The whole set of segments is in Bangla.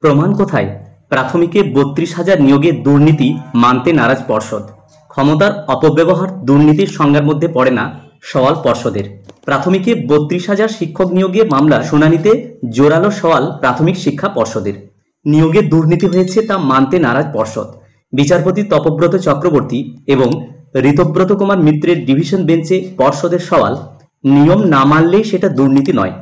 প্রমাণ কোথায়? প্রাথমিকে ৩২,০০০ নিয়োগে দুর্নীতি মানতে নারাজ পর্ষদ। ক্ষমতার অপব্যবহার দুর্নীতির সংজ্ঞার মধ্যে পড়ে না, সওয়াল পর্ষদের। প্রাথমিকে ৩২,০০০ শিক্ষক নিয়োগে মামলা শুনানিতে জোরালো সওয়াল প্রাথমিক শিক্ষা পর্ষদের। নিয়োগে দুর্নীতি হয়েছে তা মানতে নারাজ পর্ষদ। বিচারপতি তপব্রত চক্রবর্তী এবং ঋতব্রত কুমার মিত্রের ডিভিশন বেঞ্চে পর্ষদের সওয়াল, নিয়ম না মানলেই সেটা দুর্নীতি নয়।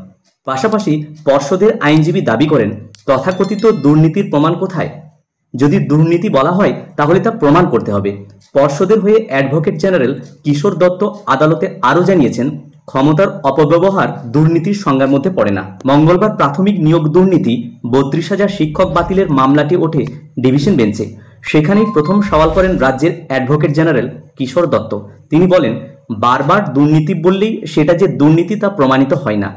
পাশাপাশি পর্ষদের আইনজীবী দাবি করেন, তথাকথিত দুর্নীতির প্রমাণ কোথায়? যদি দুর্নীতি বলা হয় তাহলে তা প্রমাণ করতে হবে। পর্ষদের হয়ে অ্যাডভোকেট জেনারেল কিশোর দত্ত আদালতে আরও জানিয়েছেন, ক্ষমতার অপব্যবহার দুর্নীতির সংজ্ঞার মধ্যে পড়ে না। মঙ্গলবার প্রাথমিক নিয়োগ দুর্নীতি ৩২,০০০ শিক্ষক বাতিলের মামলাটি ওঠে ডিভিশন বেঞ্চে। সেখানেই প্রথম সওয়াল করেন রাজ্যের অ্যাডভোকেট জেনারেল কিশোর দত্ত। তিনি বলেন, বারবার দুর্নীতি বললেই সেটা যে দুর্নীতি তা প্রমাণিত হয় না।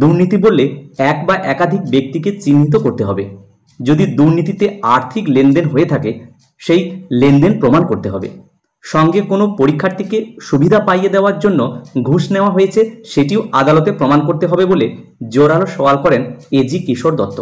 দুর্নীতি বললে এক বা একাধিক ব্যক্তিকে চিহ্নিত করতে হবে। যদি দুর্নীতিতে আর্থিক লেনদেন হয়ে থাকে, সেই লেনদেন প্রমাণ করতে হবে। সঙ্গে কোনো পরীক্ষার্থীকে সুবিধা পাইয়ে দেওয়ার জন্য ঘুষ নেওয়া হয়েছে, সেটিও আদালতে প্রমাণ করতে হবে বলে জোরালো সওয়াল করেন এজি কিশোর দত্ত।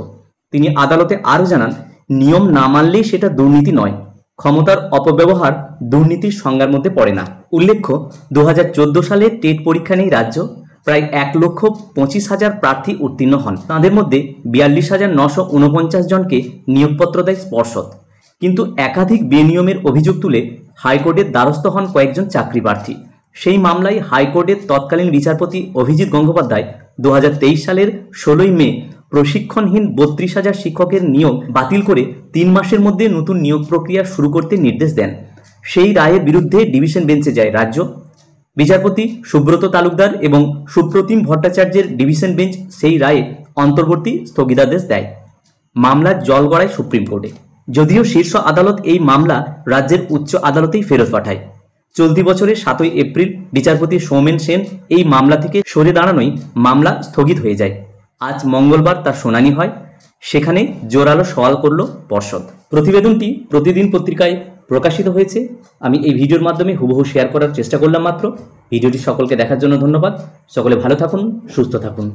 তিনি আদালতে আরও জানান, নিয়ম না মানলেই সেটা দুর্নীতি নয়। ক্ষমতার অপব্যবহার দুর্নীতির সংজ্ঞার মধ্যে পড়ে না। উল্লেখ্য, ২০১৪ সালে টেট পরীক্ষা নেই রাজ্য। প্রায় ১,২৫,০০০ প্রার্থী উত্তীর্ণ হন। তাঁদের মধ্যে ৪২,৯৪৯ জনকে নিয়োগপত্র দেয় পর্ষদ। কিন্তু একাধিক বেনিয়মের অভিযোগ তুলে হাইকোর্টের দ্বারস্থ হন কয়েকজন চাকরি প্রার্থী। সেই মামলায় হাইকোর্টের তৎকালীন বিচারপতি অভিজিৎ গঙ্গোপাধ্যায় ২০২৩ সালের ১৬ই মে প্রশিক্ষণহীন ৩২,০০০ শিক্ষকের নিয়োগ বাতিল করে ৩ মাসের মধ্যে নতুন নিয়োগ প্রক্রিয়া শুরু করতে নির্দেশ দেন। সেই রায়ের বিরুদ্ধে ডিভিশন বেঞ্চে যায় রাজ্য। বিচারপতি সুব্রত তালুকদার এবং সুপ্রতিম ভট্টাচার্যের ডিভিশন বেঞ্চ সেই রায়ে অন্তর্বর্তী স্থগিতাদেশ দেয়। মামলার জল গড়ায় সুপ্রিম কোর্টে। যদিও শীর্ষ আদালত এই মামলা রাজ্যের উচ্চ আদালতেই ফেরত পাঠায়। চলতি বছরের ৭ই এপ্রিল বিচারপতি সৌমেন সেন এই মামলা থেকে সরে দাঁড়ানোই মামলা স্থগিত হয়ে যায়। আজ মঙ্গলবার তার শুনানি হয়। সেখানে জোরালো সওয়াল করল পর্ষদ। প্রতিবেদনটি প্রতিদিন পত্রিকায় প্রকাশিত হয়েছে। আমি এই ভিডিওর মাধ্যমে হুবহু শেয়ার করার চেষ্টা করলাম মাত্র। ভিডিওটি সকলকে দেখার জন্য ধন্যবাদ। সকলে ভালো থাকুন, সুস্থ থাকুন।